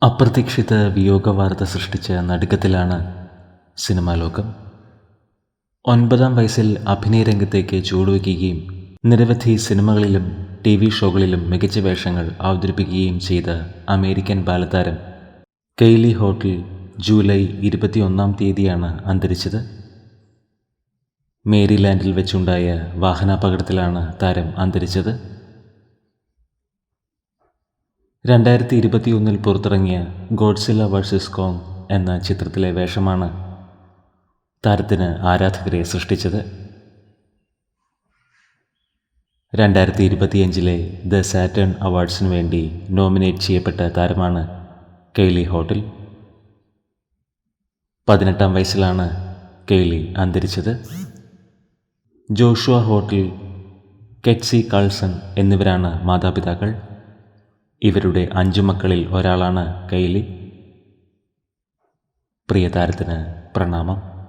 അപ്രതീക്ഷിത വിയോഗവാർത്ത സൃഷ്ടിച്ച നടുക്കത്തിലാണ് സിനിമാ ലോകം. 9-ാം വയസ്സിൽ അഭിനയ രംഗത്തേക്ക് ചുവടുവയ്ക്കുകയും നിരവധി സിനിമകളിലും TV ഷോകളിലും മികച്ച വേഷങ്ങൾ അവതരിപ്പിക്കുകയും ചെയ്ത അമേരിക്കൻ ബാലതാരം കെയ്ലി ഹോട്ടിൽ ജൂലൈ 21-ാം തീയതിയാണ് അന്തരിച്ചത്. മേരിലാൻഡിൽ വെച്ചുണ്ടായ വാഹനാപകടത്തിലാണ് താരം അന്തരിച്ചത്. 2021 പുറത്തിറങ്ങിയ ഗോഡ്സില്ല വേഴ്സസ് കോങ് എന്ന ചിത്രത്തിലെ വേഷമാണ് താരത്തിന് ആരാധകരെ സൃഷ്ടിച്ചത്. 2025 ദ സാറ്റേൺ അവാർഡ്സിനു വേണ്ടി നോമിനേറ്റ് ചെയ്യപ്പെട്ട താരമാണ് കെയ്ലി ഹോട്ടിൽ. 18-ാം വയസ്സിലാണ് കെയ്ലി അന്തരിച്ചത്. ജോഷുവ ഹോട്ടിൽ, കെറ്റ്സി കാൾസൺ എന്നിവരാണ് മാതാപിതാക്കൾ. ഇവരുടെ 5 മക്കളിൽ ഒരാളാണ് കെയ്ലി. പ്രിയ താരത്തിന് പ്രണാമം.